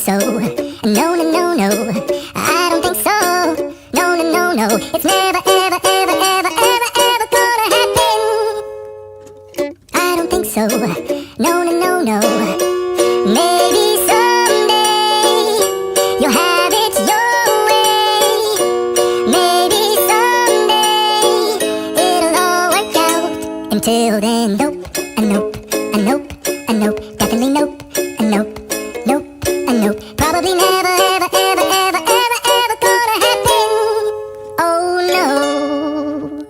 so. No, no, no, no, I don't think so. No, no, no, no, it's never, ever, ever, ever, ever, ever gonna happen. I don't think so. No, no, no, no. Maybe someday you'll have it your way. Maybe someday it'll all work out. Until then, nope, a nope, a nope, a nope, definitely nope, a nope, nope, a nope. Probably never, ever, ever, ever, ever, ever gonna happen. Oh no.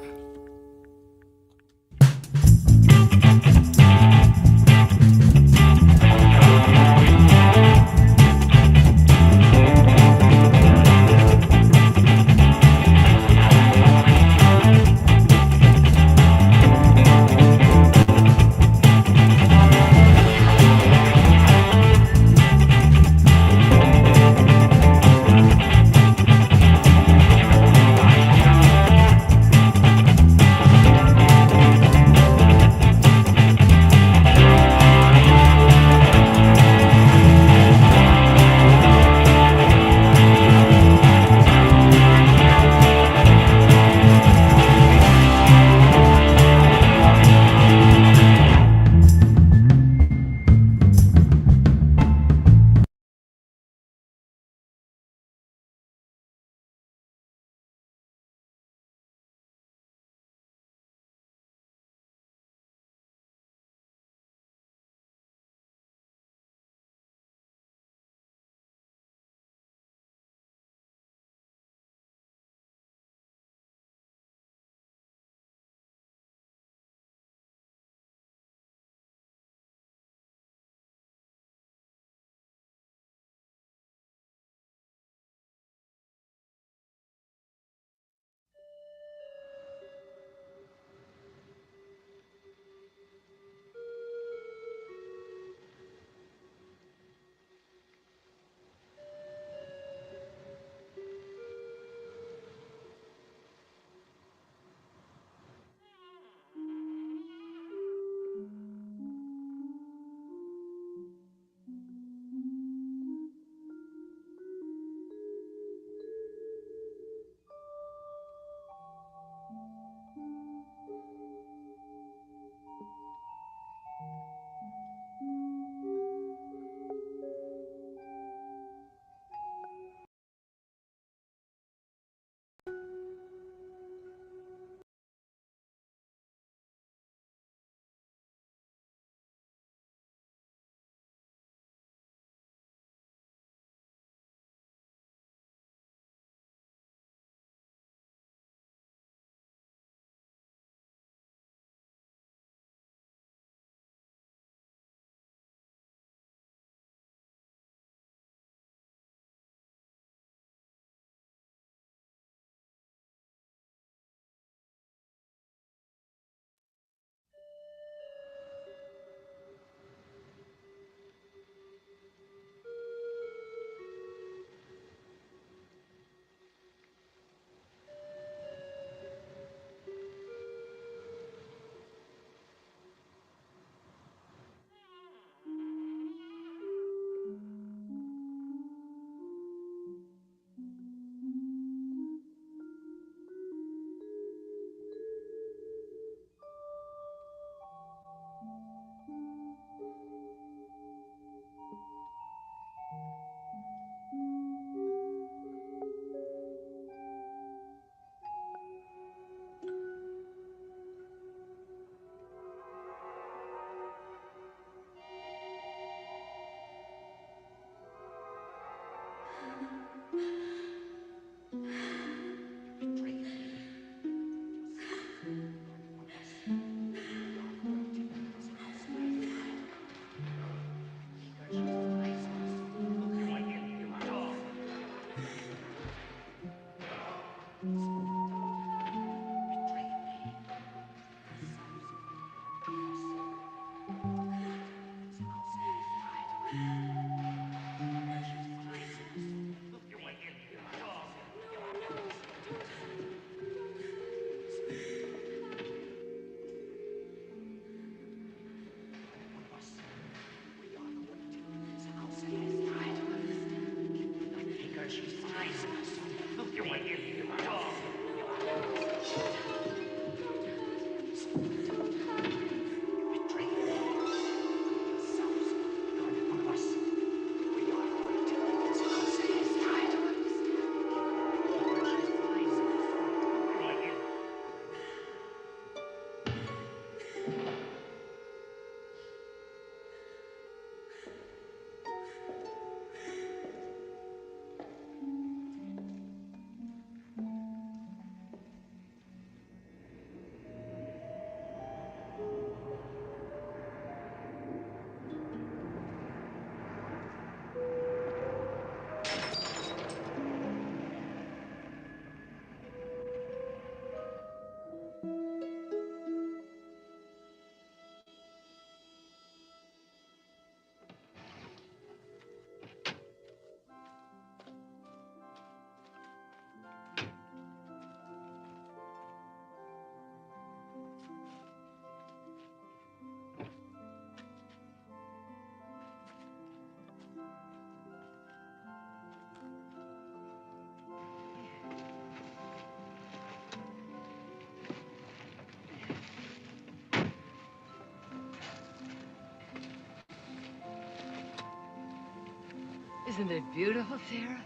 Isn't it beautiful, Sarah?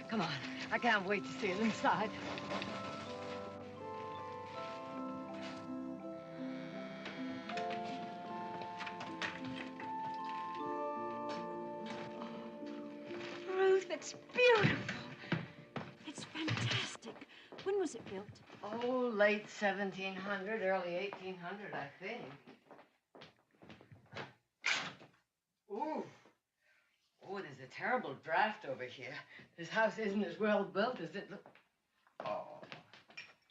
Come on, I can't wait to see it inside. Ruth, it's beautiful. It's fantastic. When was it built? Oh, late 1700, early 1800, I think. Ooh. Oh, there's a terrible draft over here. This house isn't as well built as it looks. Oh.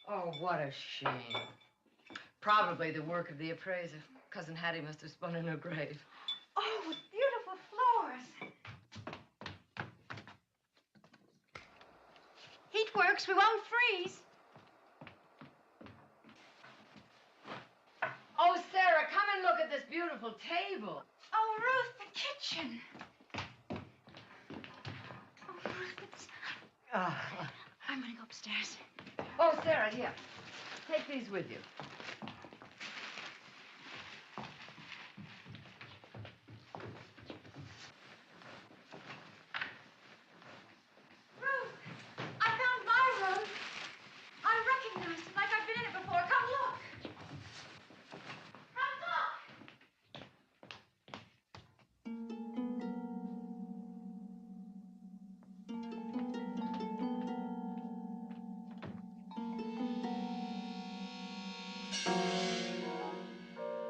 Oh, what a shame. Probably the work of the appraiser. Cousin Hattie must have spun in her grave. Oh, with beautiful floors. Heat works. We won't freeze. Oh, Sarah, come and look at this beautiful table. Oh, Ruth, the kitchen. Oh, Ruth, it's... I'm gonna go upstairs. Oh, Sarah, here. Take these with you. Ruth, I found my room. I recognize it like I've been in it before. Come look. Come look.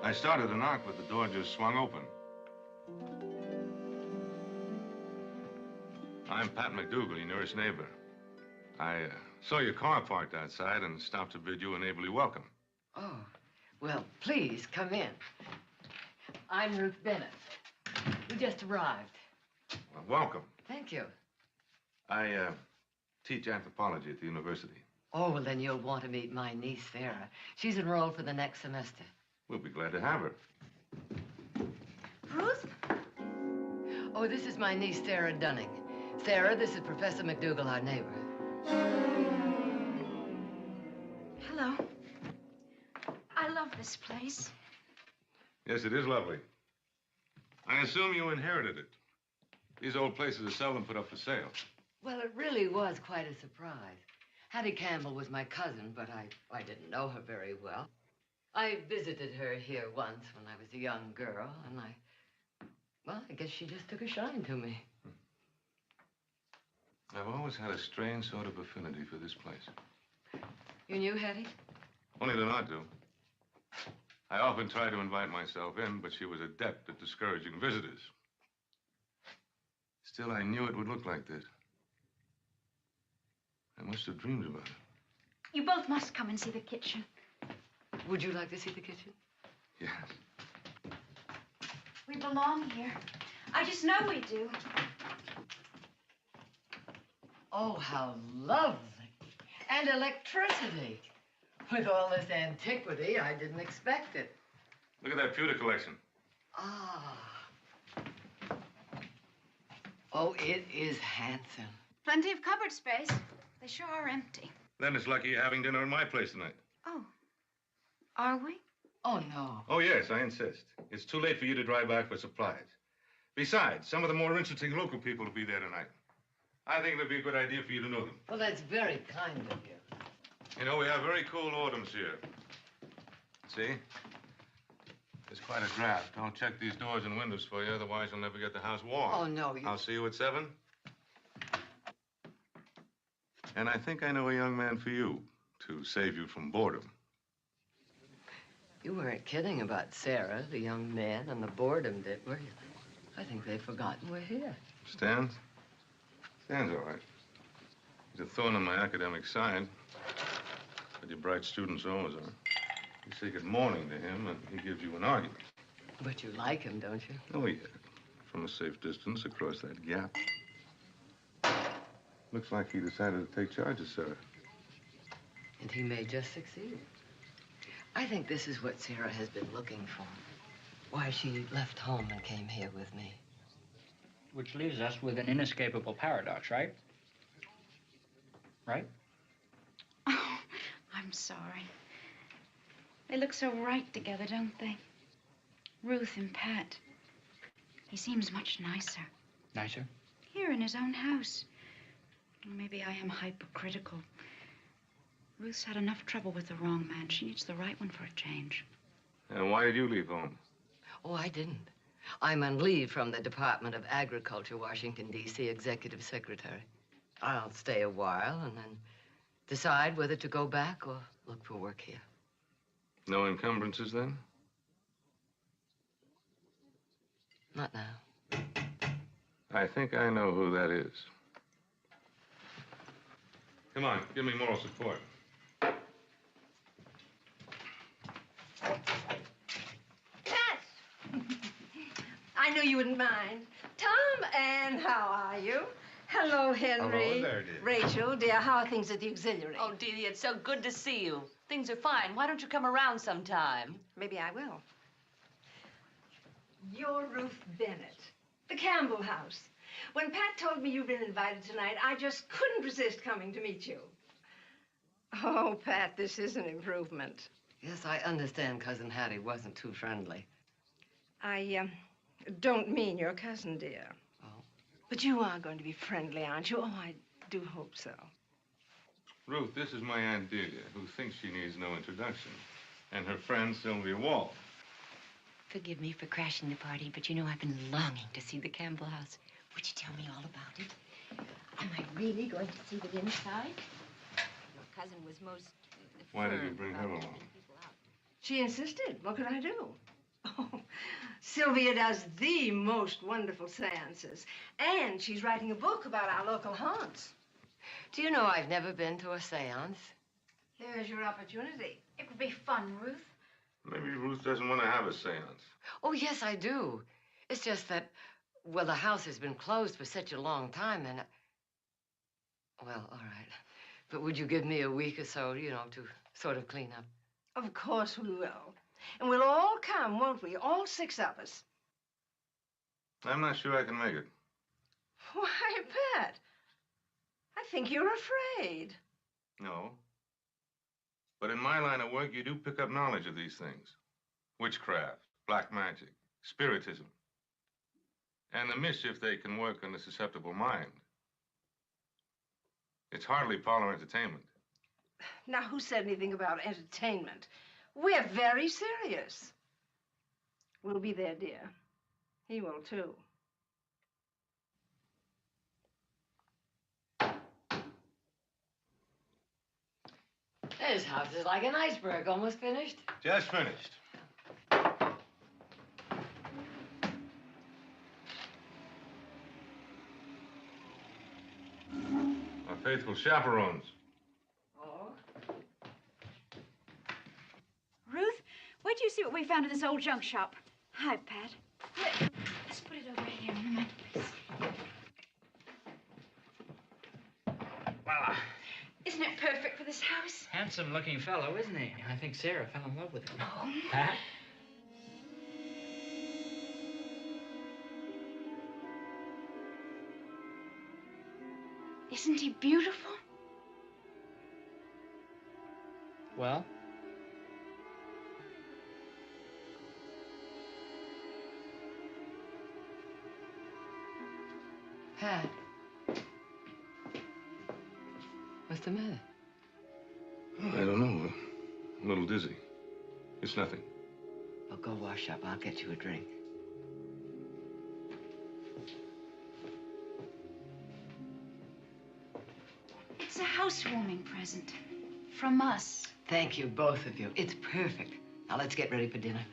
I started to knock, but the door just swung open. I'm Pat McDougal, your nearest neighbor. I saw your car parked outside and stopped to bid you a neighborly welcome. Oh, well, please, come in. I'm Ruth Bennett. We just arrived. Well, welcome. Thank you. I teach anthropology at the university. Oh, well, then you'll want to meet my niece, Sarah. She's enrolled for the next semester. We'll be glad to have her. Ruth? Oh, this is my niece, Sarah Dunning. Sarah, this is Professor McDougal, our neighbor. Hello. I love this place. Yes, it is lovely. I assume you inherited it. These old places are seldom put up for sale. Well, it really was quite a surprise. Hattie Campbell was my cousin, but I didn't know her very well. I visited her here once when I was a young girl, and well, I guess she just took a shine to me. I've always had a strange sort of affinity for this place. You knew Hattie? Only than I do. I often tried to invite myself in, but she was adept at discouraging visitors. Still, I knew it would look like this. I must have dreamed about it. You both must come and see the kitchen. Would you like to see the kitchen? Yes. We belong here. I just know we do. Oh, how lovely. And electricity. With all this antiquity, I didn't expect it. Look at that pewter collection. Ah. Oh, it is handsome. Plenty of cupboard space. They sure are empty. Then it's lucky you're having dinner at my place tonight. Oh. Are we? Oh, no. Oh, yes, I insist. It's too late for you to drive back for supplies. Besides, some of the more interesting local people will be there tonight. I think it'd be a good idea for you to know them. Well, that's very kind of you. You know, we have very cool autumns here. See? There's quite a draft. I'll check these doors and windows for you, otherwise you'll never get the house warm. Oh, no, I'll see you at 7. And I think I know a young man for you to save you from boredom. You weren't kidding about Sarah, the young man, and the boredom, were you? I think they've forgotten we're here. Stan's? Stan's all right. He's a thorn on my academic side. But your bright students always are. You say good morning to him, and he gives you an argument. But you like him, don't you? Oh, yeah. From a safe distance across that gap. Looks like he decided to take charge of Sarah. And he may just succeed. I think this is what Sarah has been looking for. Why she left home and came here with me. Which leaves us with an inescapable paradox, right? Right? Oh, I'm sorry. They look so right together, don't they? Ruth and Pat. He seems much nicer. Nicer? Here in his own house. Maybe I am hypercritical. Ruth's had enough trouble with the wrong man. She needs the right one for a change. And why did you leave home? Oh, I didn't. I'm on leave from the Department of Agriculture, Washington, D.C., Executive Secretary. I'll stay a while and then decide whether to go back or look for work here. No encumbrances, then? Not now. I think I know who that is. Come on, give me moral support. I knew you wouldn't mind. Tom, and how are you? Hello, Henry. Hello there, dear. Rachel, dear, how are things at the auxiliary? Oh, dearie, it's so good to see you. Things are fine. Why don't you come around sometime? Maybe I will. You're Ruth Bennett, the Campbell house. When Pat told me you'd been invited tonight, I just couldn't resist coming to meet you. Oh, Pat, this is an improvement. Yes, I understand Cousin Hattie wasn't too friendly. I don't mean your cousin, dear. Oh. But you are going to be friendly, aren't you? Oh, I do hope so. Ruth, this is my Aunt Delia, who thinks she needs no introduction, and her friend Sylvia Wall. Forgive me for crashing the party, but you know I've been longing to see the Campbell house. Would you tell me all about it? Am I really going to see the inside? Your cousin was most... Why did you firm bring her about along? letting people out. She insisted. What could I do? Oh, Sylvia does the most wonderful seances. And she's writing a book about our local haunts. Do you know I've never been to a seance? There's your opportunity. It would be fun, Ruth. Maybe Ruth doesn't want to have a seance. Oh, yes, I do. It's just that, well, the house has been closed for such a long time, and... Well, all right. But would you give me a week or so, you know, to sort of clean up? Of course we will. And we'll all come, won't we? All 6 of us. I'm not sure I can make it. Why, Pat, I think you're afraid. No. But in my line of work, you do pick up knowledge of these things. Witchcraft, black magic, spiritism, and the mischief they can work on the susceptible mind. It's hardly parlor entertainment. Now, who said anything about entertainment? We're very serious. We'll be there, dear. He will, too. This house is like an iceberg, almost finished. Just finished. Our faithful chaperones. Oh? Ruth, wait till you see what we found in this old junk shop. Hi, Pat. Let's put it over here on the mantelpiece. Voila. Isn't it perfect for this house? Handsome-looking fellow, isn't he? I think Sarah fell in love with him. Oh. Pat? Isn't he beautiful? Well? Pat. What's the matter? I don't know. A little dizzy. It's nothing. Well, go wash up. I'll get you a drink. It's a housewarming present. From us. Thank you, both of you. It's perfect. Now, let's get ready for dinner.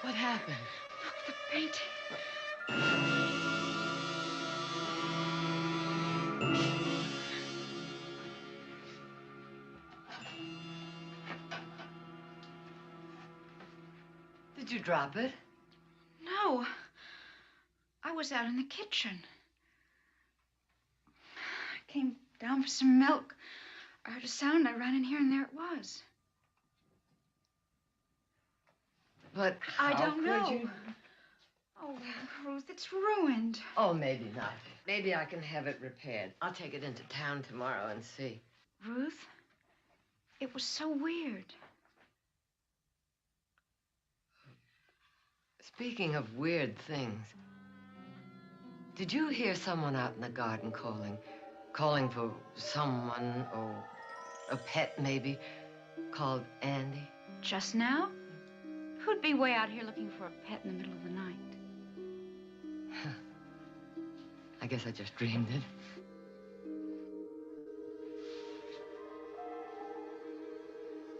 What happened? Look, the painting. Did you drop it? No. I was out in the kitchen. I came down for some milk. I heard a sound. I ran in here, and there it was. But I how don't could know. you? Oh, Ruth, it's ruined. Oh, maybe not. Maybe I can have it repaired. I'll take it into town tomorrow and see. Ruth, it was so weird. Speaking of weird things, did you hear someone out in the garden calling? Calling for someone, or a pet maybe, called Andy? Just now? Who'd be way out here looking for a pet in the middle of the night? I guess I just dreamed it.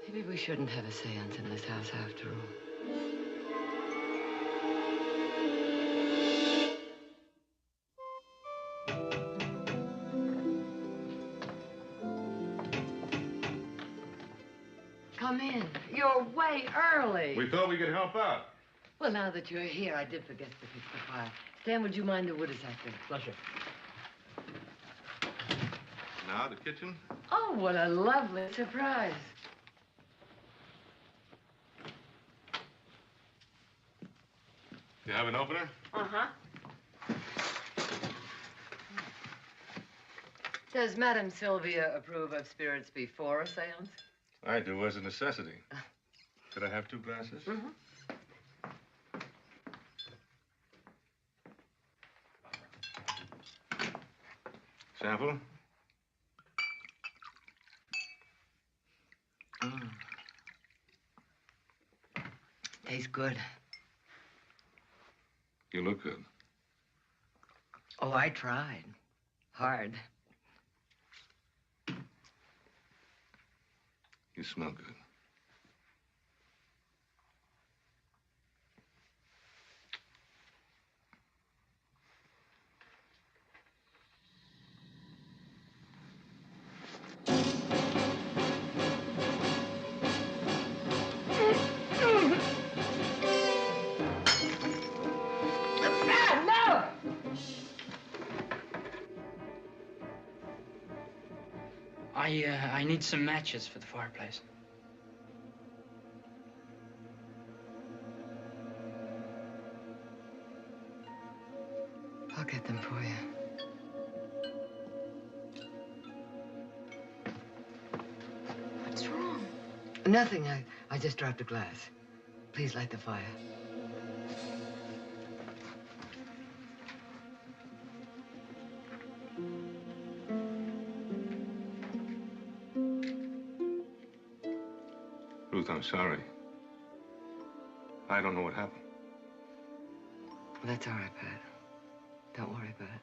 Maybe we shouldn't have a seance in this house after all. Come in. You're way early. We thought we could help out. Well, now that you're here, I did forget to fix the fire. Stan, would you mind the wood is out there? Pleasure. Now, the kitchen? Oh, what a lovely surprise. You have an opener? Uh-huh. Does Madame Sylvia approve of spirits before a seance? I do, as a necessity. Could I have 2 glasses? Mm-hmm. Sample? Tastes good. You look good. Oh, I tried. Hard. You smell good. I need some matches for the fireplace. I'll get them for you. What's wrong? Nothing. I just dropped a glass. Please light the fire. Ruth, I'm sorry. I don't know what happened. That's all right, Pat. Don't worry about it.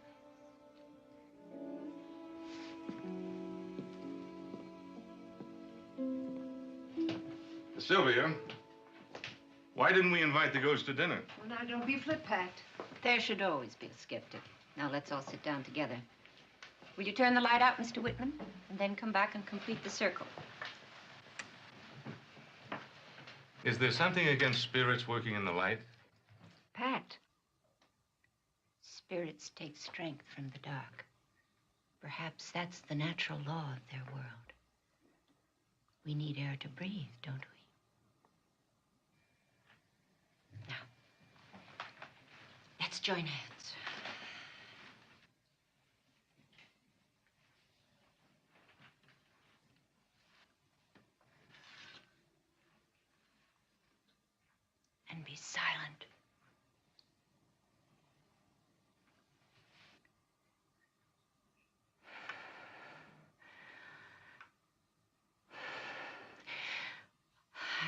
Sylvia, why didn't we invite the ghost to dinner? Well, now, don't be flip, Pat. There should always be a skeptic. Now, let's all sit down together. Will you turn the light out, Mr. Whitman? And then come back and complete the circle. Is there something against spirits working in the light? Pat, spirits take strength from the dark. Perhaps that's the natural law of their world. We need air to breathe, don't we? Now, let's join hands. And be silent.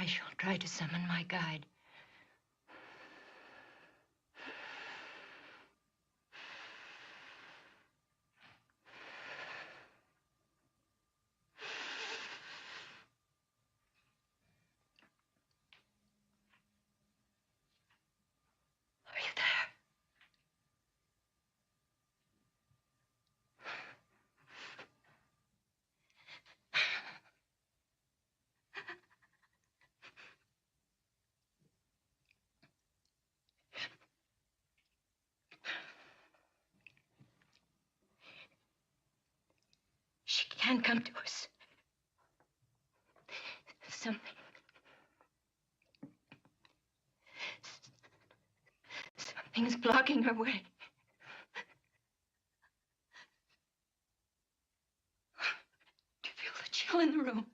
I shall try to summon my guide. can't come to us. Something's blocking her way. Do you feel the chill in the room?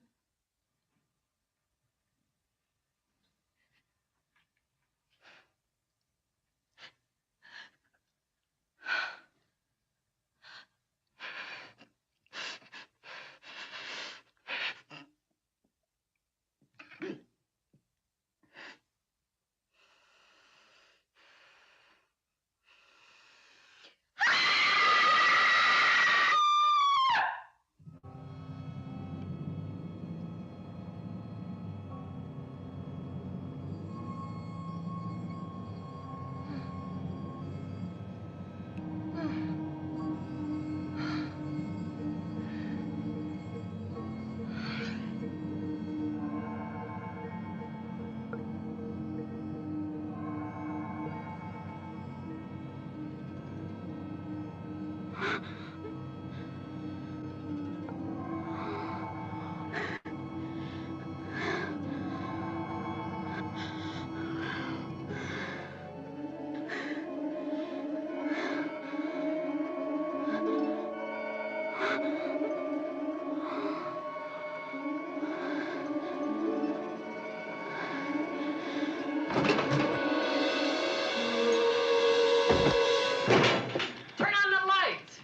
Turn on the lights!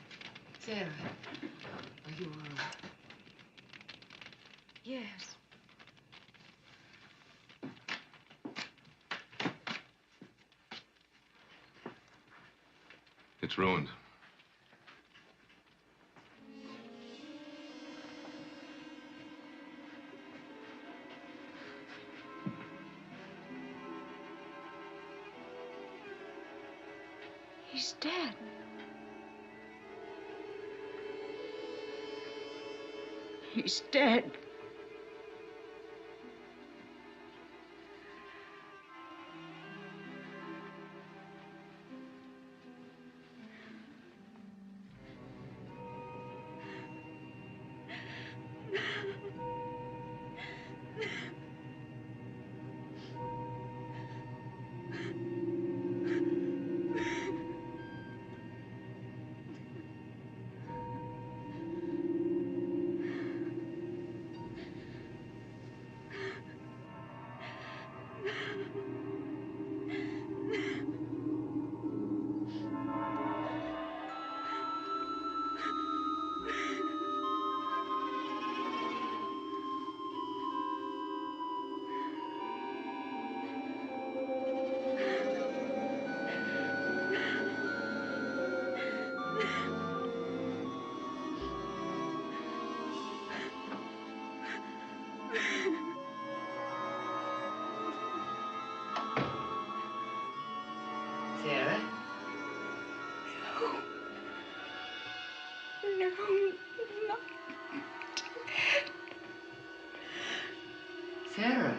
Sarah, are you all right? Yes. It's ruined. He's dead. He's dead. Sarah? No, not Sarah?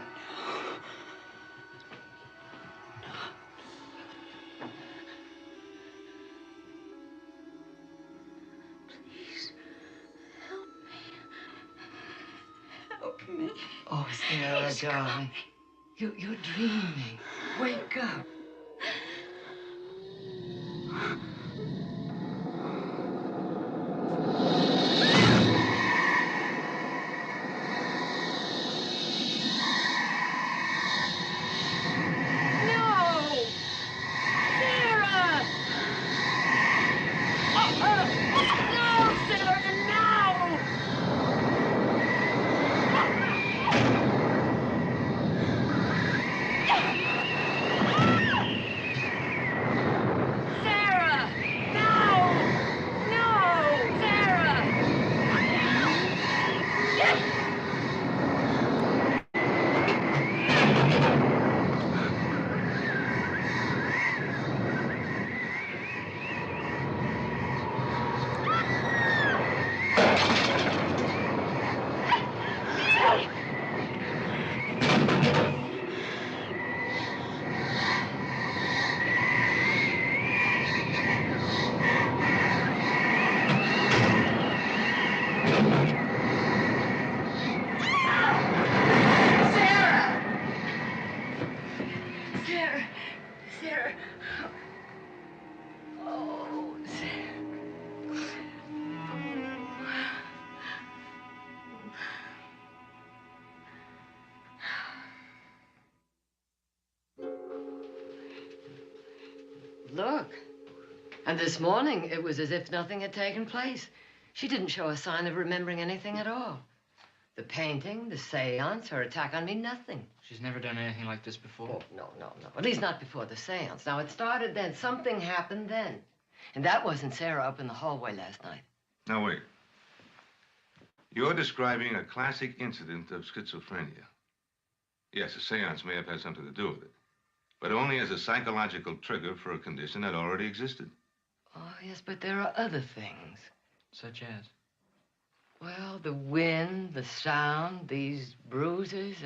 Please, help me. Help me. Oh, Sarah, He's darling. coming. You're dreaming. Wake up. Look. And this morning, it was as if nothing had taken place. She didn't show a sign of remembering anything at all. The painting, the seance, her attack on me, nothing. She's never done anything like this before. Oh, no. At least not before the seance. Now, it started then. Something happened then. And that wasn't Sarah up in the hallway last night. Now, wait. You're describing a classic incident of schizophrenia. Yes, a seance may have had something to do with it, but only as a psychological trigger for a condition that already existed. Oh, yes, but there are other things. Such as? Well, the wind, the sound, these bruises.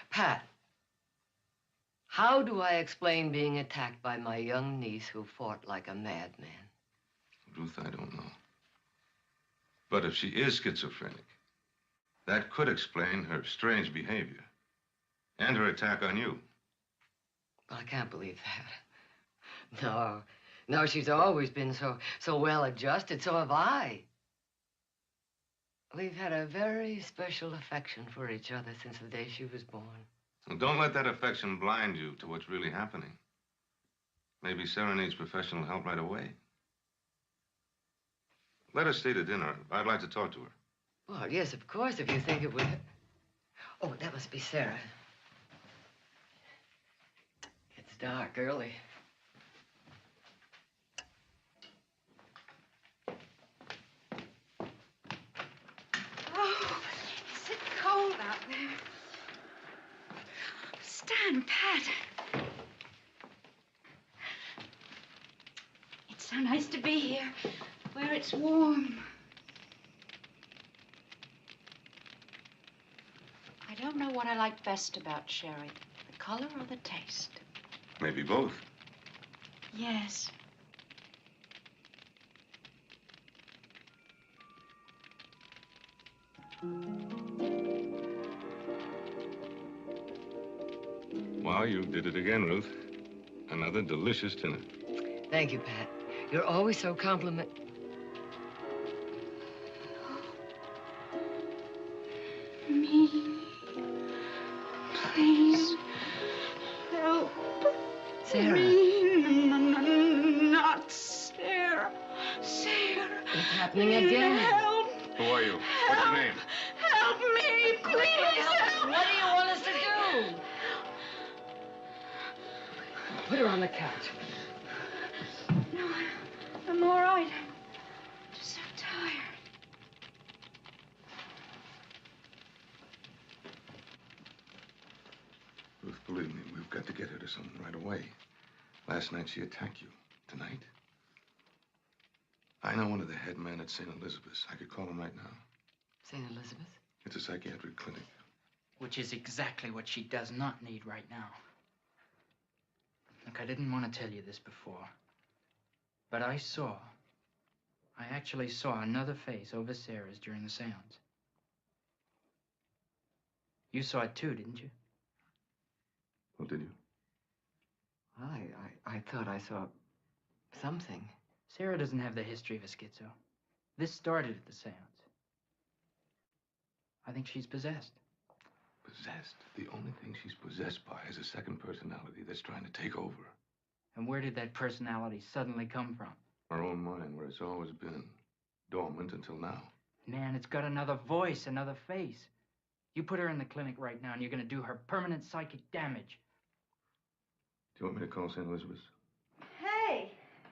Pat, how do I explain being attacked by my young niece who fought like a madman? Ruth, I don't know. But if she is schizophrenic, that could explain her strange behavior and her attack on you. Well, I can't believe that. No, she's always been so well adjusted. So have I. We've had a very special affection for each other since the day she was born. Well, don't let that affection blind you to what's really happening. Maybe Sarah needs professional help right away. Let her stay to dinner. I'd like to talk to her. Well, yes, of course, if you think it would... Oh, that must be Sarah. It's dark early. Oh, is it cold out there? Stan, Pat. It's so nice to be here, where it's warm. I don't know what I like best about sherry, the color or the taste. Maybe both. Yes. Well, you did it again, Ruth. Another delicious dinner. Thank you, Pat. You're always so compliment... Me. Please. Help. Sarah. Me. Not Sarah. Sarah. It's happening again. Help. Who are you? What's your name? Help me, please. Help. What do you want us to do? Put her on the couch. No, I'm all right. I'm just so tired. Ruth, believe me, we've got to get her to someone right away. Last night she attacked you. Tonight? I know one of the head men at St. Elizabeth's. I could call him right now. St. Elizabeth? It's a psychiatric clinic. Which is exactly what she does not need right now. Look, I didn't want to tell you this before, but I actually saw another face over Sarah's during the seance. You saw it too, didn't you? Well, did you? I thought I saw something. Sarah doesn't have the history of a schizo. This started at the seance. I think she's possessed. Possessed? The only thing she's possessed by is a second personality that's trying to take over. And where did that personality suddenly come from? Our own mind, where it's always been. Dormant until now. Man, it's got another voice, another face. You put her in the clinic right now and you're gonna do her permanent psychic damage. Do you want me to call St. Elizabeth's? Hey,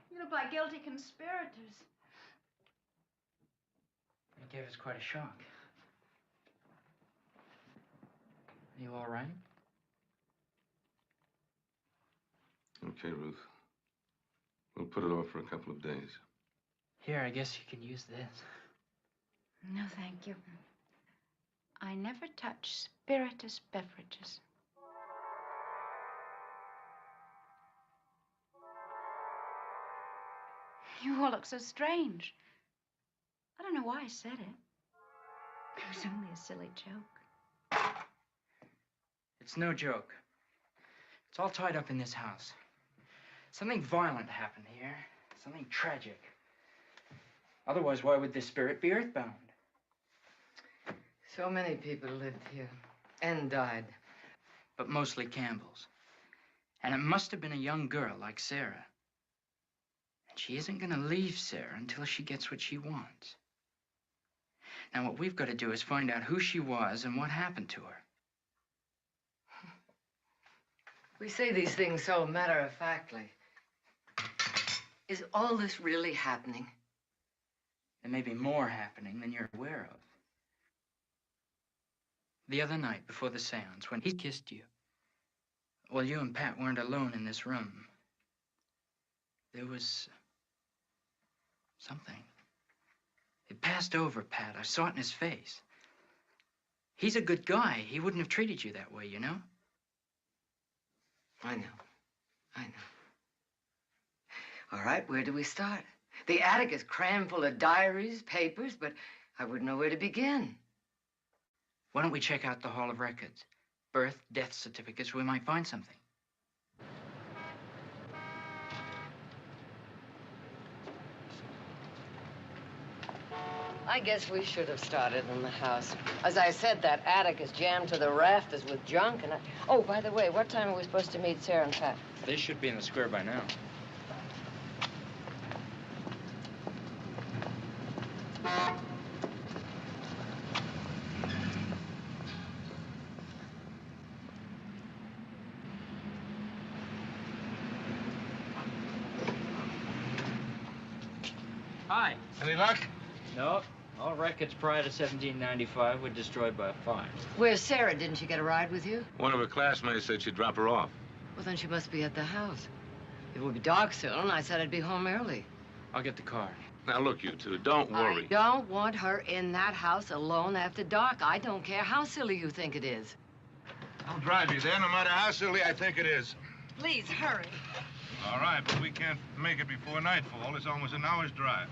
you look like guilty conspirators. It gave us quite a shock. Are you all right? Okay, Ruth. We'll put it off for a couple of days. Here, I guess you can use this. No, thank you. I never touch spirituous beverages. You all look so strange. I don't know why I said it. It was only a silly joke. It's no joke. It's all tied up in this house. Something violent happened here. Something tragic. Otherwise, why would this spirit be earthbound? So many people lived here and died. But mostly Campbells. And it must have been a young girl like Sarah. And she isn't going to leave Sarah until she gets what she wants. Now, what we've got to do is find out who she was and what happened to her. We say these things so matter-of-factly. Is all this really happening? There may be more happening than you're aware of. The other night, before the seance, when he kissed you, well, you and Pat weren't alone in this room. There was something. It passed over Pat. I saw it in his face. He's a good guy. He wouldn't have treated you that way, you know? I know. All right, where do we start? The attic is crammed full of diaries, papers, but I wouldn't know where to begin. Why don't we check out the Hall of Records? Birth, death certificates, we might find something. I guess we should have started in the house. As I said, that attic is jammed to the rafters with junk, and Oh, by the way, what time are we supposed to meet Sarah and Pat? They should be in the square by now. Hi. Any luck? No. All records prior to 1795 were destroyed by a fire. Where's Sarah? Didn't she get a ride with you? One of her classmates said she'd drop her off. Well, then she must be at the house. It will be dark soon, and I said I'd be home early. I'll get the car. Now, look, you two, don't worry. I don't want her in that house alone after dark. I don't care how silly you think it is. I'll drive you there, no matter how silly I think it is. Please, hurry. All right, but we can't make it before nightfall. It's almost an hour's drive.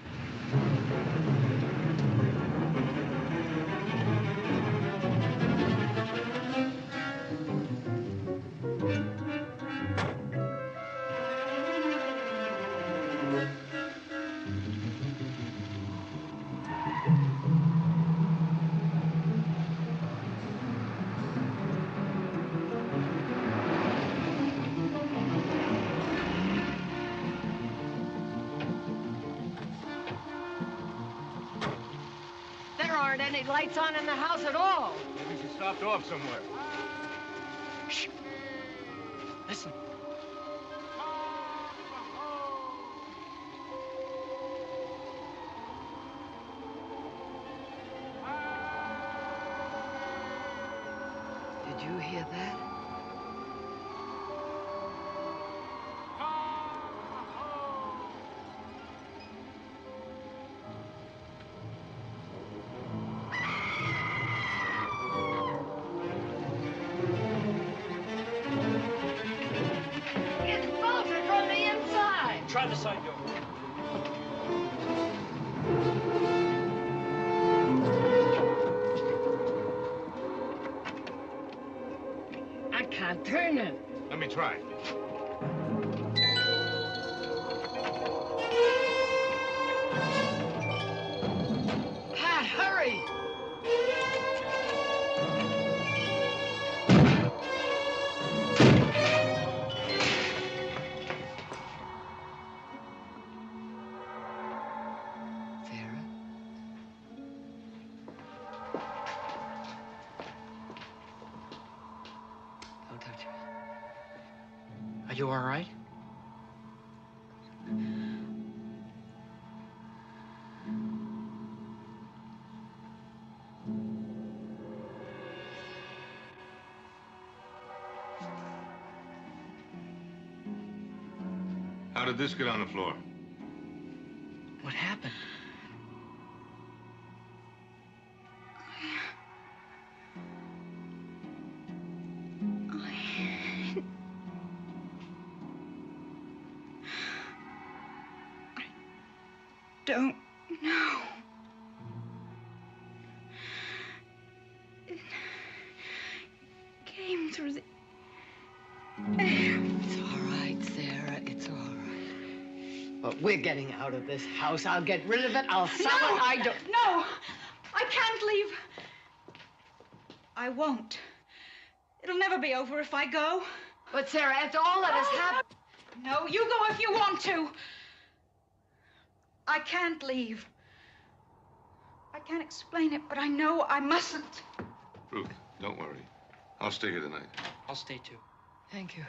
There aren't any lights on in the house at all. Maybe she stopped off somewhere. Shh. Listen. Did you hear that? It's bolted from the inside. Try the side door. I can't turn it. Let me try. Pat, hurry! Sarah? Don't touch her. Are you all right? How did this get on the floor? What happened? Don't know. It came through the air. It's all right, Sarah. It's all right. But we're getting out of this house. I'll get rid of it. I'll sell it. I don't... No! I can't leave. I won't. It'll never be over if I go. But, Sarah, after all that has happened... No, you go if you want to. I can't leave. I can't explain it, but I know I mustn't. Ruth, don't worry. I'll stay here tonight. I'll stay too. Thank you.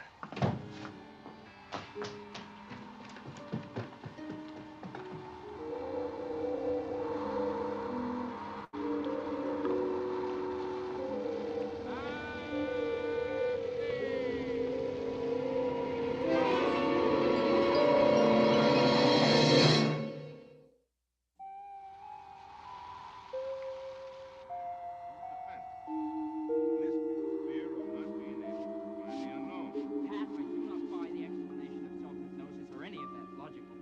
Pat, I do not buy the explanation of self-hypnosis or any of that logical.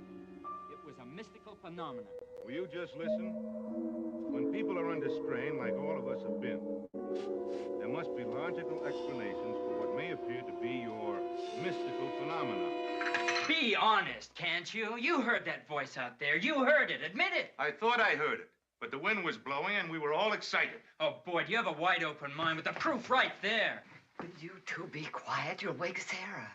It was a mystical phenomenon. Will you just listen? When people are under strain, like all of us have been, there must be logical explanations for what may appear to be your mystical phenomena. Be honest, can't you? You heard that voice out there. You heard it. Admit it. I thought I heard it, but the wind was blowing and we were all excited. Oh, boy, do you have a wide open mind with the proof right there. Will you two be quiet? You'll wake Sarah.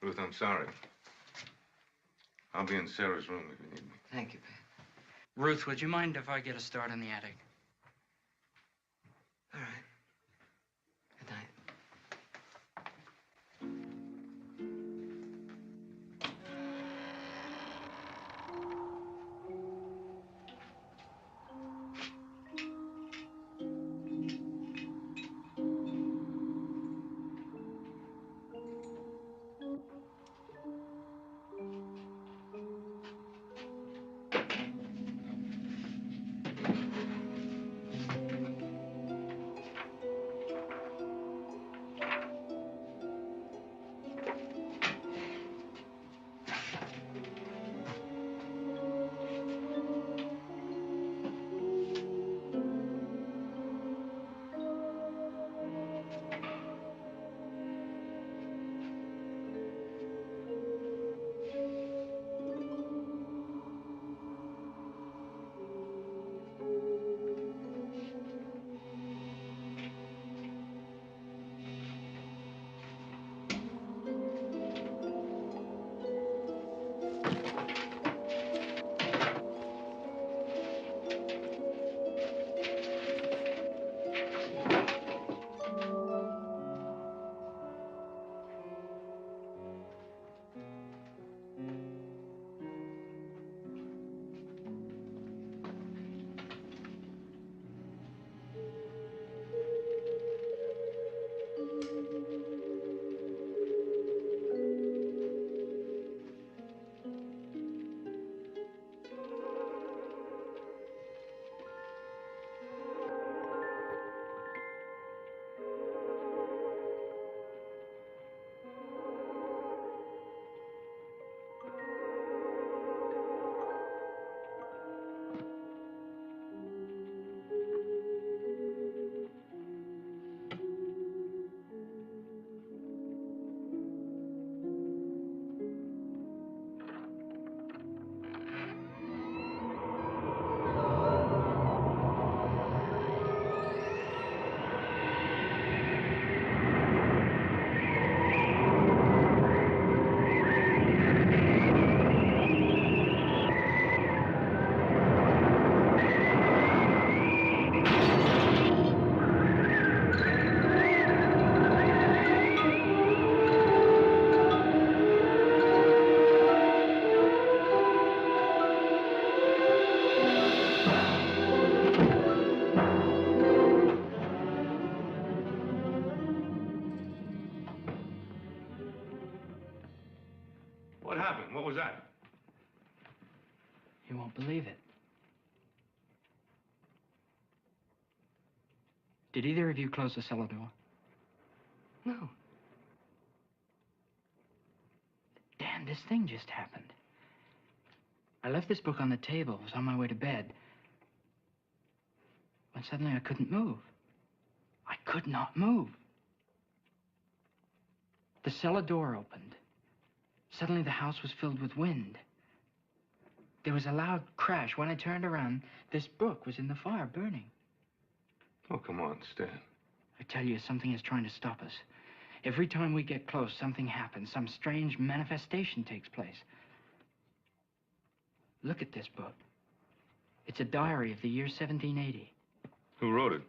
Ruth, I'm sorry. I'll be in Sarah's room if you need me. Thank you, Pat. Ruth, would you mind if I get a start on the attic? All right. Good night. What happened? What was that? You won't believe it. Did either of you close the cellar door? No. Damn, this thing just happened. I left this book on the table. Was on my way to bed. When suddenly I couldn't move. I could not move. The cellar door opened. Suddenly the house was filled with wind. There was a loud crash. When I turned around, this book was in the fire, burning. Oh, come on, Stan. I tell you, something is trying to stop us. Every time we get close, something happens. Some strange manifestation takes place. Look at this book. It's a diary of the year 1780. Who wrote it?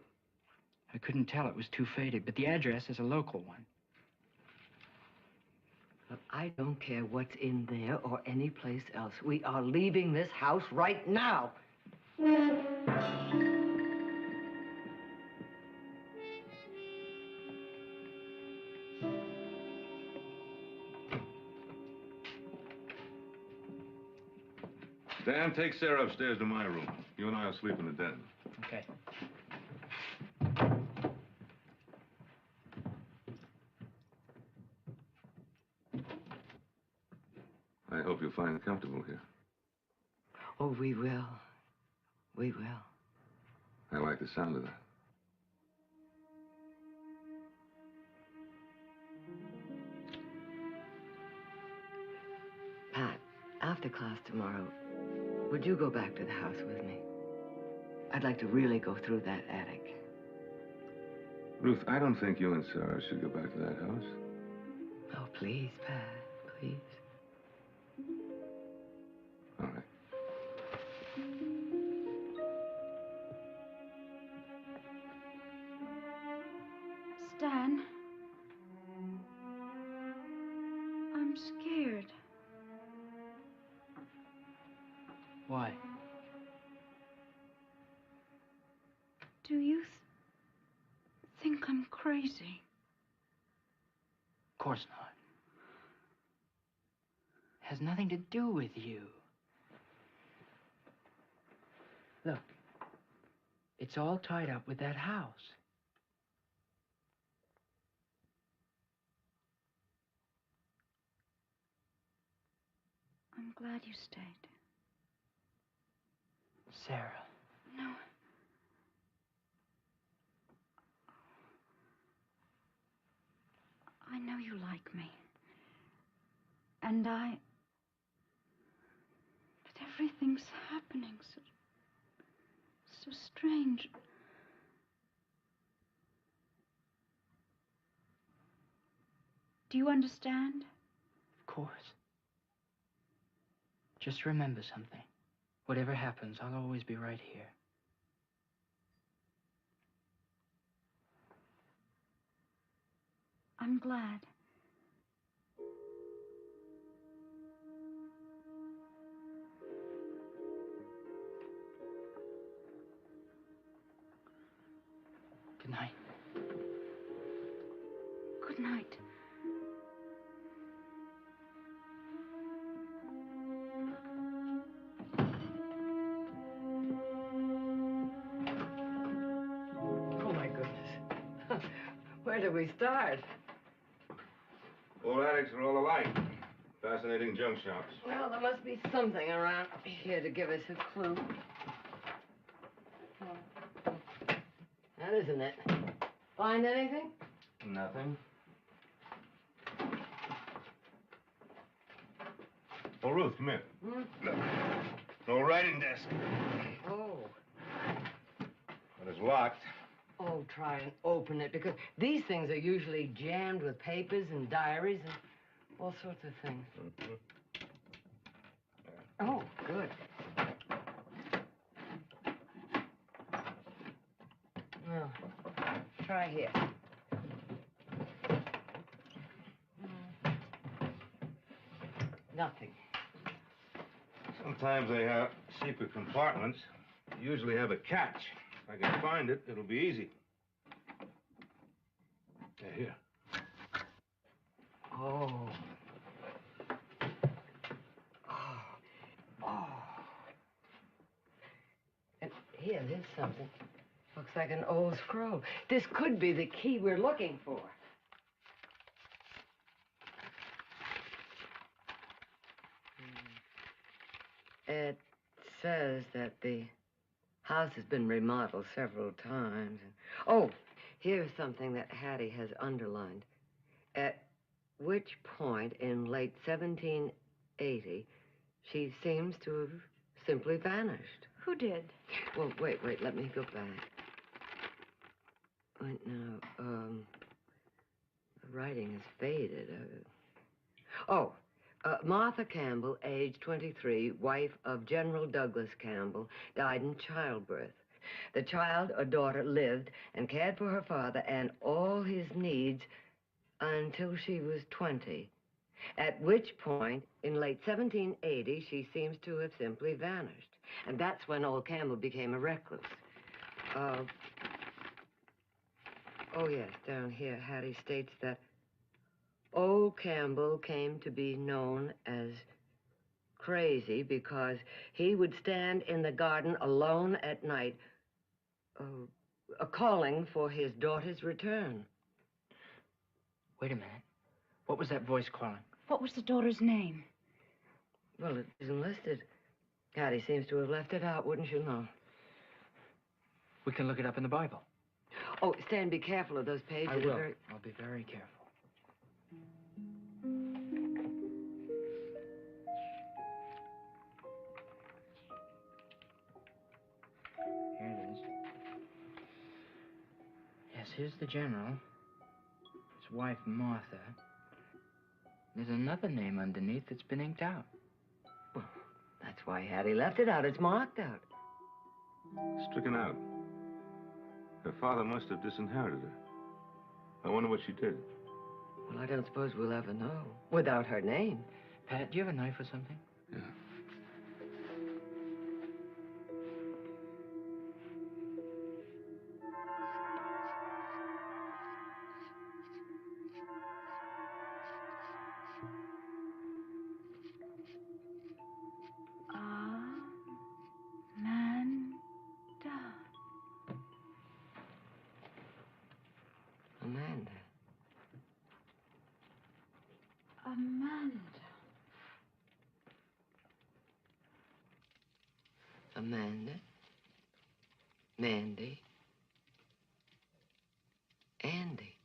I couldn't tell. It was too faded, but the address is a local one. Look, I don't care what's in there or any place else. We are leaving this house right now. Stan, take Sarah upstairs to my room. You and I will sleep in the den. Okay. I hope you'll find it comfortable here. Oh, we will. We will. I like the sound of that. Pat, after class tomorrow, would you go back to the house with me? I'd like to really go through that attic. Ruth, I don't think you and Sarah should go back to that house. Oh, please, Pat, please. All right. Stan, I'm scared. Why? Do you think I'm crazy? Of course not. Has nothing to do with you. Look, it's all tied up with that house. I'm glad you stayed. Sarah. No. I know you like me. And but everything's happening so strange. Do you understand? Of course. Just remember something. Whatever happens, I'll always be right here. I'm glad. Good night. Good night. Oh, my goodness. Where do we start? All attics are all alike. Fascinating junk shops. Well, there must be something around here to give us a clue. Oh. That isn't it. Find anything? Nothing. Oh, Ruth, come here. Hmm? Look. No writing desk. Oh. But it's locked. Oh, try and open it, because these things are usually jammed with papers and diaries and all sorts of things. Oh, good. Well, try here. Nothing. Sometimes they have secret compartments. They usually have a catch. If I can find it, it'll be easy. Yeah, here. Oh. Oh. Oh. And here, there's something. Looks like an old scroll. This could be the key we're looking for. It says that the house has been remodeled several times. Oh, here's something that Hattie has underlined. At which point in late 1780, she seems to have simply vanished. Who did? Well, wait, let me go back. Wait, now, the writing has faded. Martha Campbell, age 23, wife of General Douglas Campbell, died in childbirth. The child or daughter lived and cared for her father and all his needs until she was 20, at which point, in late 1780, she seems to have simply vanished. And that's when old Campbell became a recluse. Oh, yes, down here, Hattie states that old Campbell came to be known as crazy because he would stand in the garden alone at night, calling for his daughter's return. Wait a minute. What was that voice calling? What was the daughter's name? Well, it isn't listed. Hattie seems to have left it out, wouldn't you know? We can look it up in the Bible. Oh, Stan, be careful of those pages. I will. I'll be very careful. Here it is. Yes, here's the general. His wife, Martha. There's another name underneath that's been inked out. Well, that's why Hattie left it out. It's marked out. Stricken out. Her father must have disinherited her. I wonder what she did. Well, I don't suppose we'll ever know without her name. Pat, do you have a knife or something? Yeah. Amanda. Amanda. Mandy. Andy.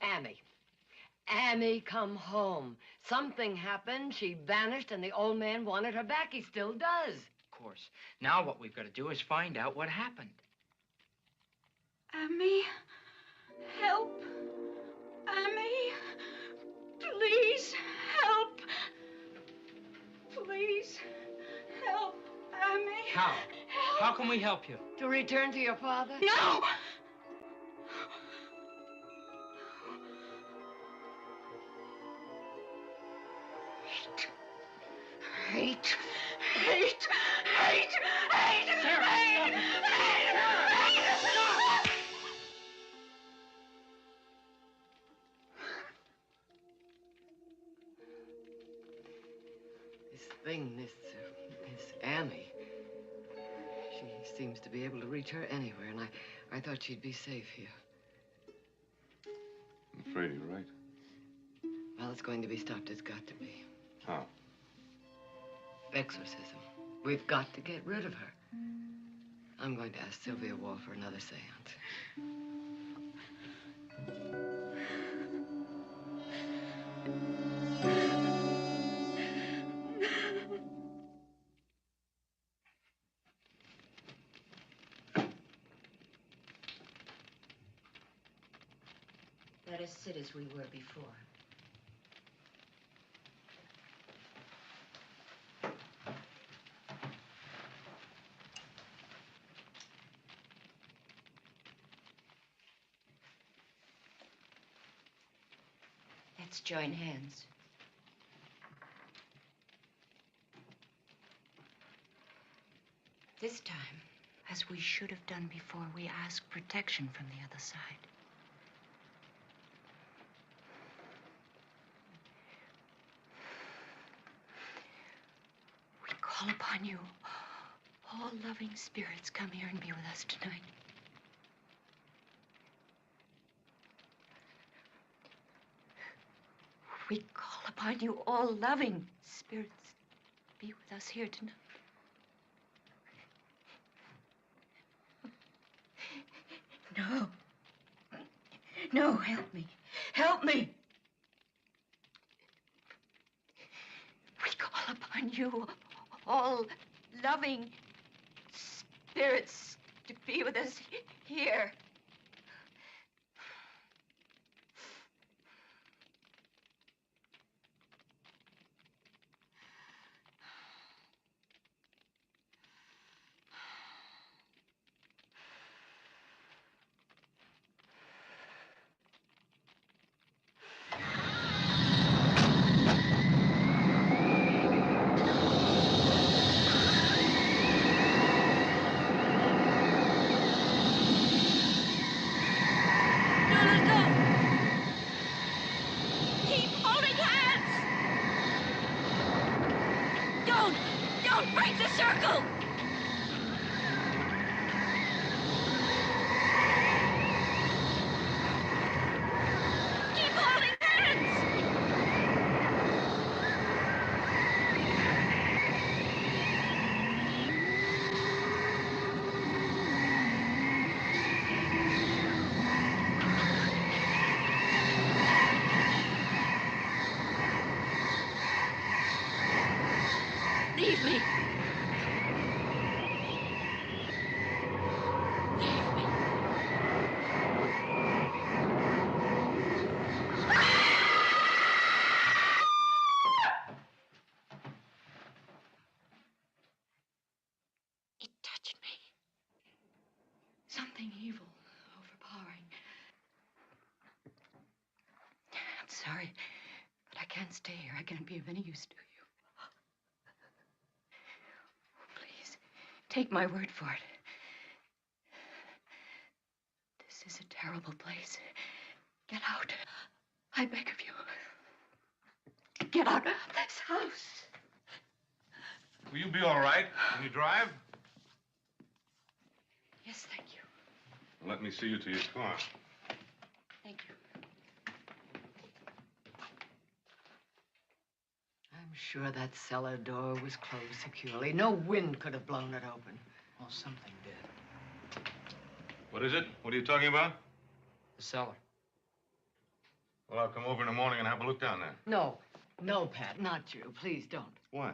Amy. Amy, come home. Something happened. She vanished, and the old man wanted her back. He still does. Of course. Now what we've got to do is find out what happened. Amy, help. Amy, please help. Please help, Amy. How? Help. How can we help you? To return to your father? No! Hate. Hate. Hate. Hate. Sarah, Hate. Hate. Hate. This thing, this Amy, she seems to be able to reach her anywhere, and I thought she'd be safe here. I'm afraid you're right. Well, it's going to be stopped. It's got to be. How? Exorcism. We've got to get rid of her. I'm going to ask Sylvia Wall for another seance. Let us sit as we were before. Let's join hands. This time, as we should have done before, we ask protection from the other side. We call upon you. All loving spirits, come here and be with us tonight. We call upon you, all loving spirits, be with us here tonight. No. No, help me. Help me. upon you, all loving spirits, to be with us here. Don't break the circle! Keep holding hands! Leave me. It touched me. Something evil, overpowering. I'm sorry, but I can't stay here. I can't be of any use to you. Please, take my word for it. This is a terrible place. Get out. I beg of you. Get out of this house. Will you be all right when you drive? Yes, thank you. Let me see you to your car. Thank you. I'm sure that cellar door was closed securely. No wind could have blown it open. Well, something did. What is it? What are you talking about? The cellar. Well, I'll come over in the morning and have a look down there. No, Pat, not you. Please don't. Why?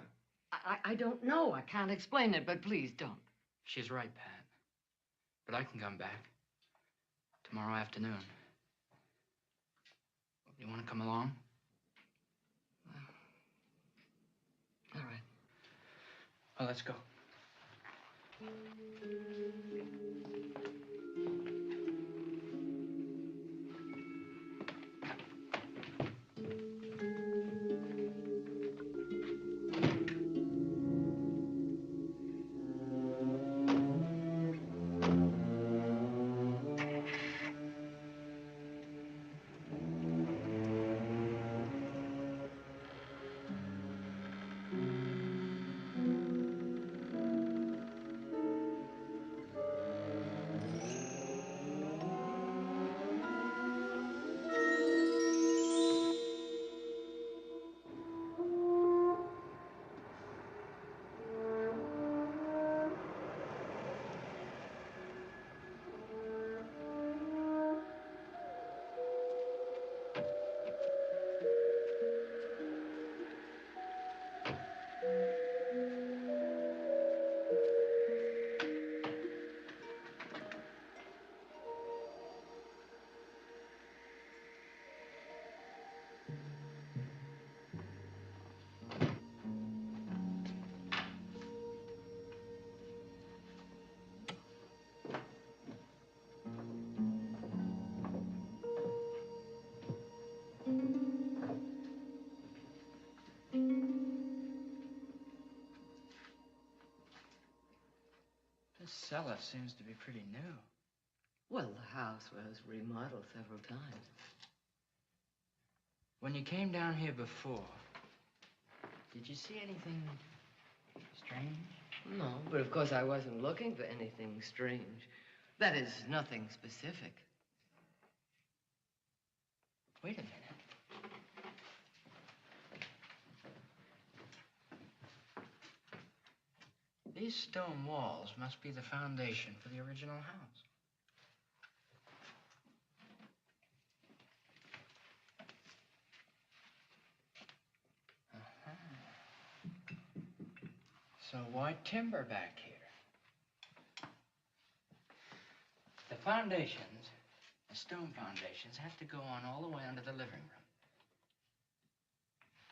I don't know. I can't explain it, but please don't. She's right, Pat. But I can come back. Tomorrow afternoon. You want to come along? All right. Well, let's go. This cellar seems to be pretty new. Well, the house was remodeled several times. When you came down here before, did you see anything strange? No, but of course I wasn't looking for anything strange. That is, nothing specific. Wait a minute. These stone walls must be the foundation for the original house. Uh-huh. So why timber back here? The foundations, the stone foundations, have to go on all the way under the living room.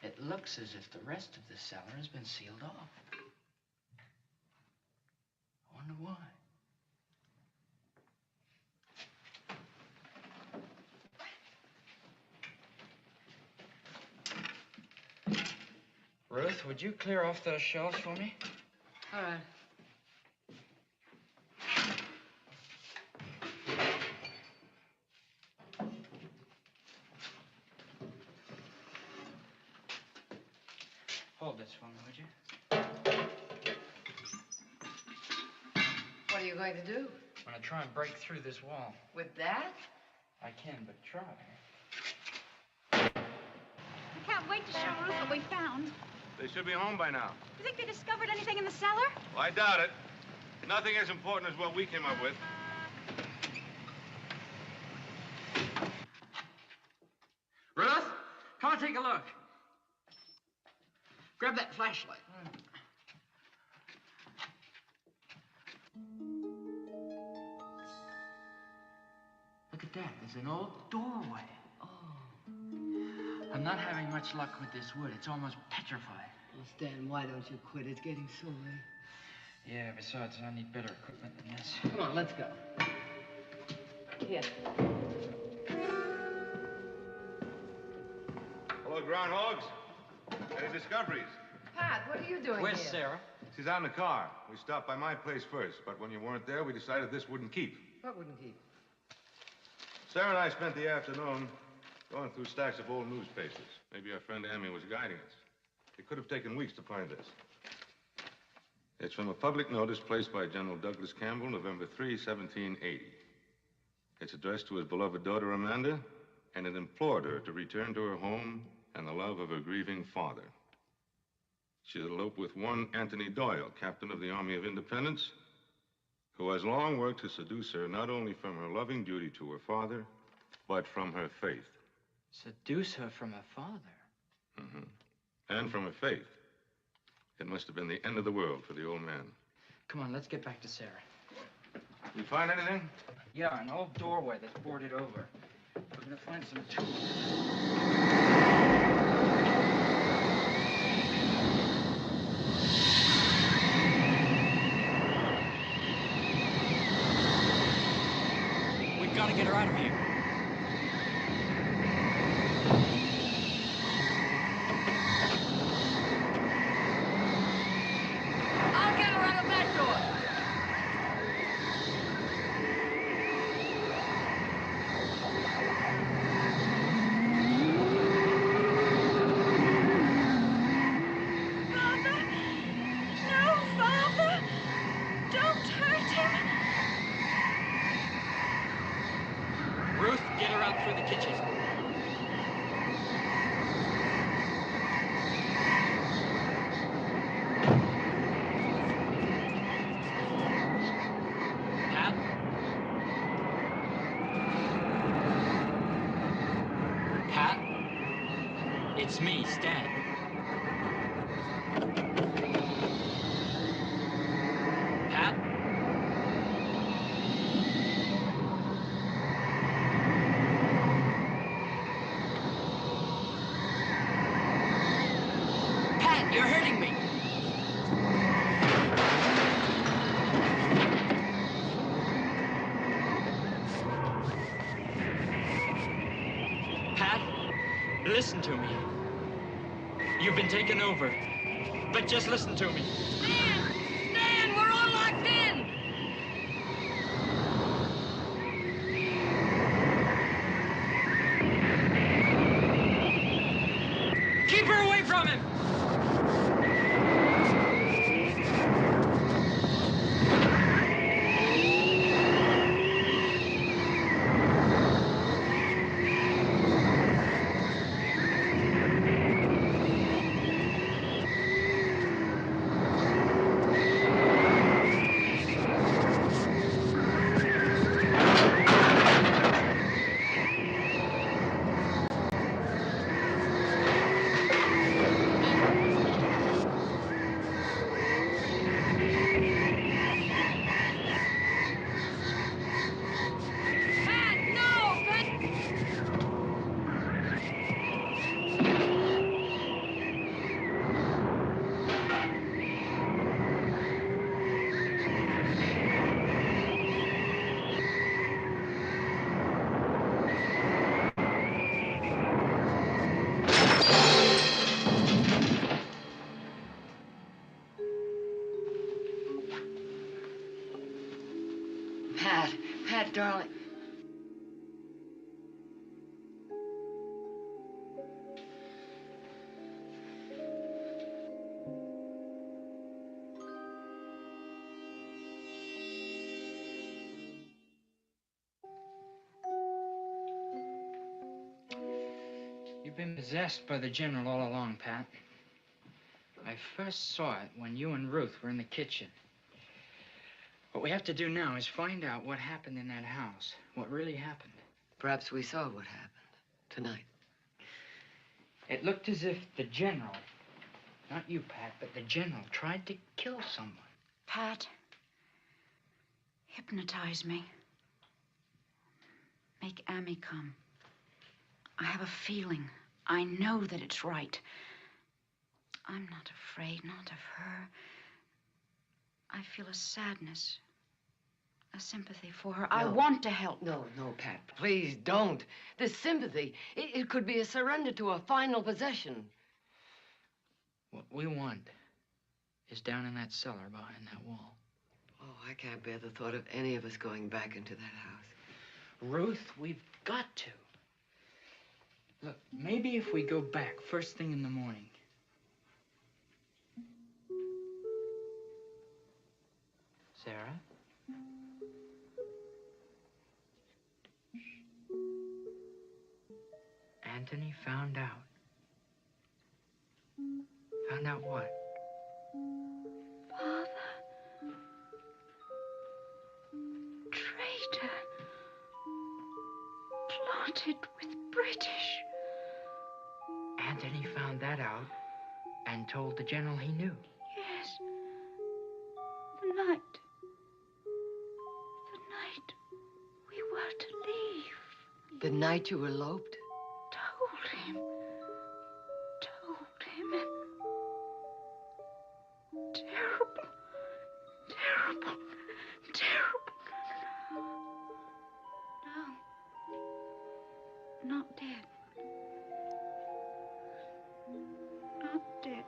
It looks as if the rest of the cellar has been sealed off. I wonder why. Ruth, would you clear off those shelves for me? All right. Hold this for me, would you? What are you going to do? I'm gonna try and break through this wall. With that? I can but try. We can't wait to show Ruth what we found. They should be home by now. You think they discovered anything in the cellar? Well, I doubt it. Nothing as important as what we came up with. Ruth, come and take a look. Grab that flashlight. Look at that. There's an old doorway. Oh. I'm not having much luck with this wood. It's almost petrified. Well, Stan, why don't you quit? It's getting so late. Yeah, besides, I need better equipment than this. Come on, let's go. Here. Hello, groundhogs. Any discoveries? Pat, what are you doing Where's here? Sarah? She's out in the car. We stopped by my place first, but when you weren't there, we decided this wouldn't keep. What wouldn't keep? Sarah and I spent the afternoon going through stacks of old newspapers. Maybe our friend Amy was guiding us. It could have taken weeks to find this. It's from a public notice placed by General Douglas Campbell, November 3, 1780. It's addressed to his beloved daughter, Amanda, and it implored her to return to her home and the love of her grieving father. She'll elope with one Anthony Doyle, captain of the Army of Independence, who has long worked to seduce her not only from her loving duty to her father, but from her faith. Seduce her from her father? Mm-hmm. And from her faith. It must have been the end of the world for the old man. Come on, let's get back to Sarah. You find anything? Yeah, an old doorway that's boarded over. We're gonna find some tools. We've got to get her out of here. I'll get her out of that door. Father! No, Father! Don't hurt him! Ruth, get her out through the kitchen. Pat? Pat? It's me, Stan. Pat? Pat, you're hurting me. Pat, listen to me. You've been taken over. But just listen to me. Stan! Stan, we're all locked in! Keep her away from him! Pat, darling. You've been possessed by the General all along, Pat. I first saw it when you and Ruth were in the kitchen. What we have to do now is find out what happened in that house. What really happened. Perhaps we saw what happened tonight. It looked as if the General, not you, Pat, but the General tried to kill someone. Pat, hypnotize me. Make Amy come. I have a feeling. I know that it's right. I'm not afraid, not of her. I feel a sadness, a sympathy for her. I want to help. No, Pat, please don't. This sympathy, it could be a surrender to a final possession. What we want is down in that cellar behind that wall. Oh, I can't bear the thought of any of us going back into that house. Ruth, we've got to. Look, maybe if we go back first thing in the morning. Sarah? Anthony found out. Found out what? Father. Traitor. Plotted with British. Anthony found that out and told the General he knew. Yes. The night we were to leave. The night you eloped? Told him. Terrible. Terrible. Terrible. No. Not dead. Not dead.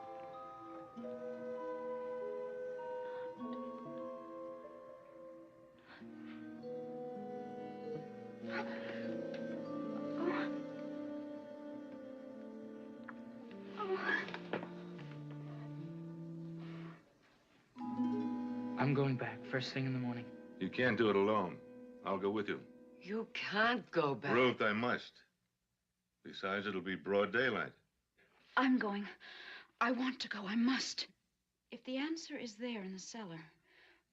I'm going back first thing in the morning. You can't do it alone. I'll go with you. You can't go back. Ruth, I must. Besides, it'll be broad daylight. I'm going. I want to go. I must. If the answer is there in the cellar,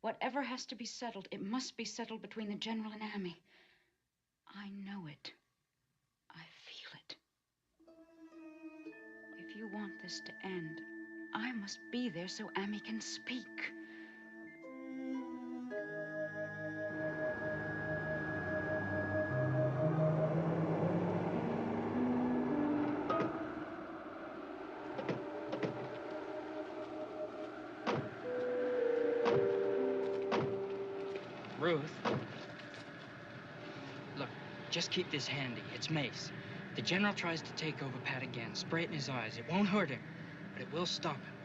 whatever has to be settled, it must be settled between the General and Amy. I know it. I feel it. If you want this to end, I must be there so Amy can speak. Ruth, look, just keep this handy. It's mace. The General tries to take over Pat again. Spray it in his eyes. It won't hurt him, but it will stop him.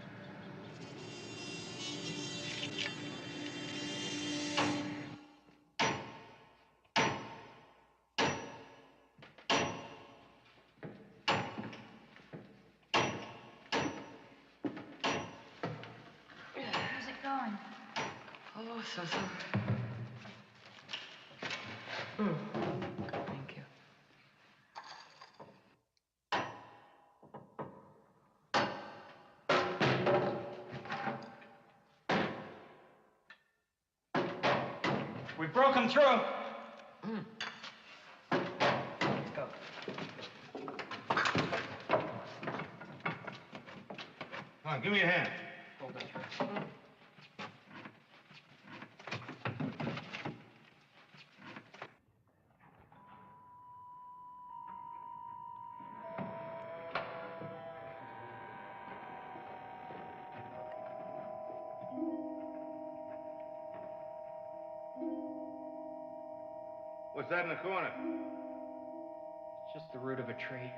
How's it going? Oh, so. Thank you. We've broken through. Let's go. Come on, give me a hand. Hold it. What's that in the corner? It's just the root of a tree.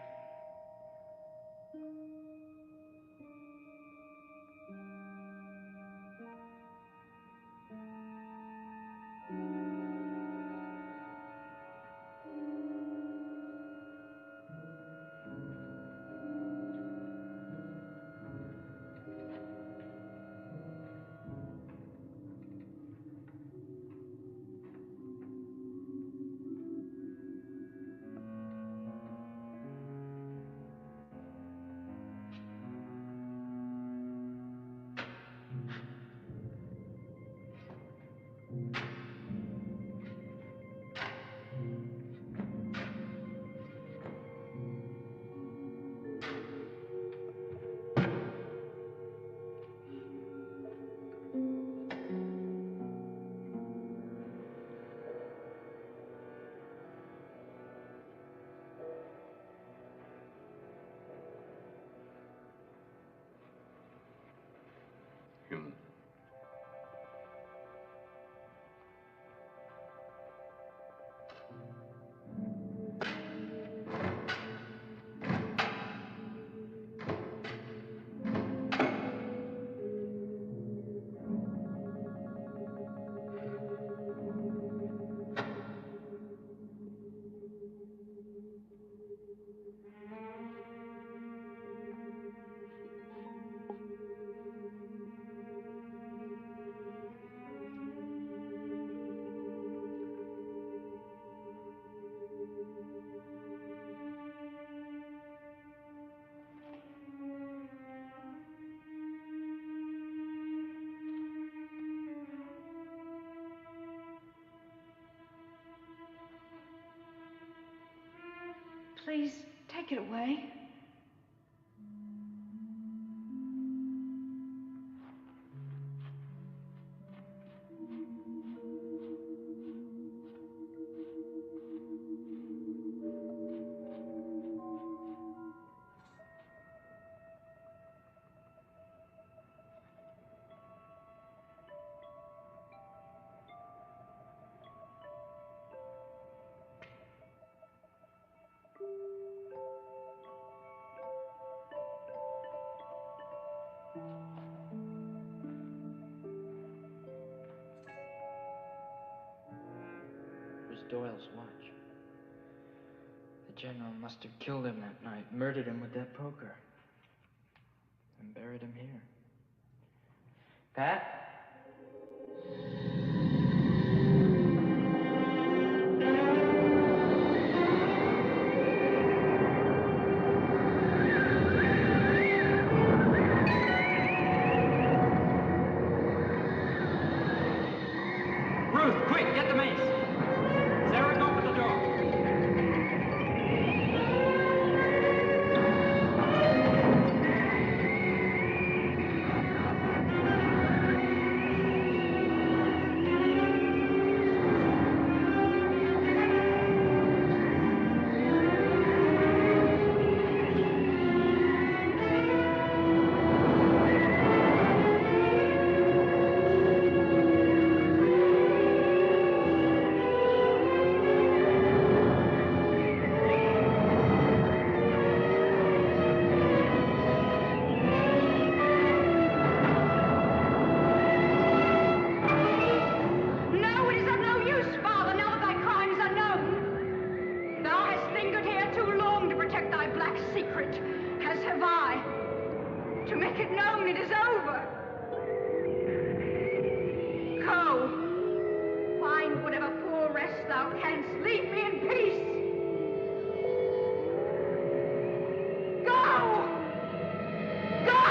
Please, take it away. It was Doyle's watch. The general must have killed him that night, murdered him with that poker, and buried him here. Pat? Ruth, quick, get the mace. Sarah, go for the door. No, it is of no use, Father, now that thy crime is unknown. Thou hast lingered here too long to protect thy black secret, as have I. To make it known, it is over. Go, find whatever poor rest thou canst. Leave me in peace. Go! Go!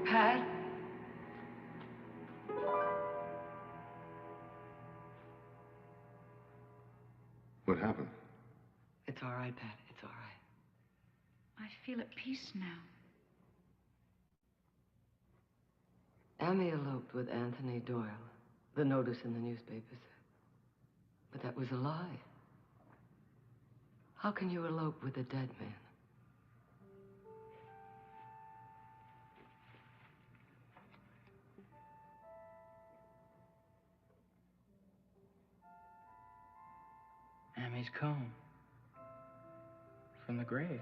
Pat? What happened? It's all right, Pat. It's all right. I feel at peace now. Amy eloped with Anthony Doyle. The notice in the newspaper said. But that was a lie. How can you elope with a dead man? Amy's comb. From the grave.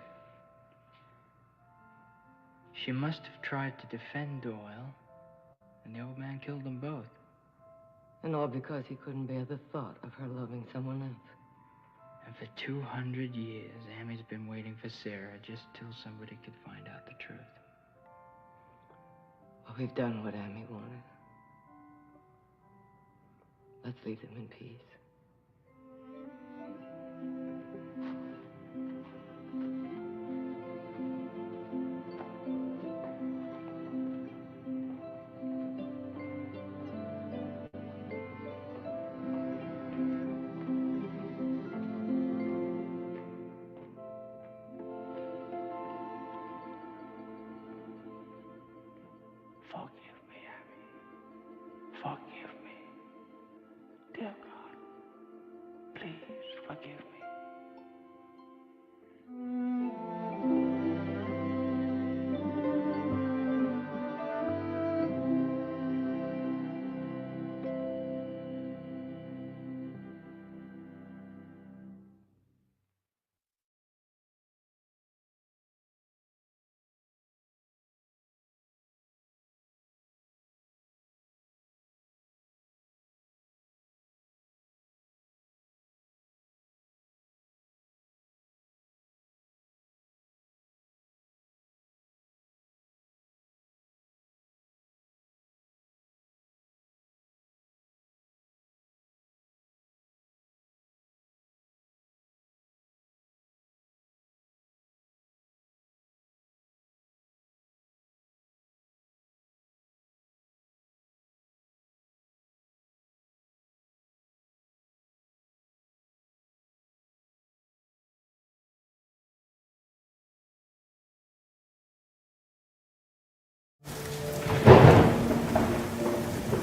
She must have tried to defend Doyle, and the old man killed them both. And all because he couldn't bear the thought of her loving someone else. And for 200 years, Amy's been waiting for Sarah just till somebody could find out the truth. Well, we've done what Amy wanted. Let's leave them in peace. Forgive me, Amy. Forgive me. Dear God, please forgive me.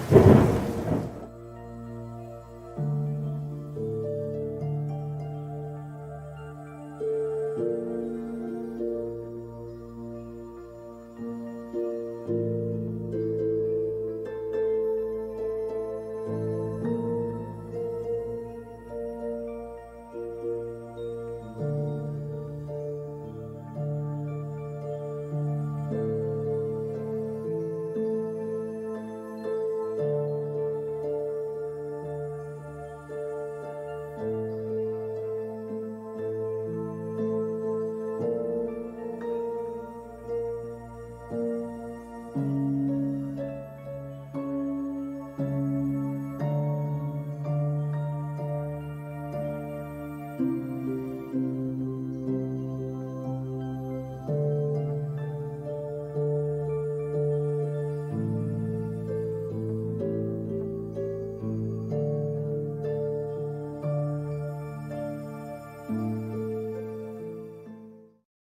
Don't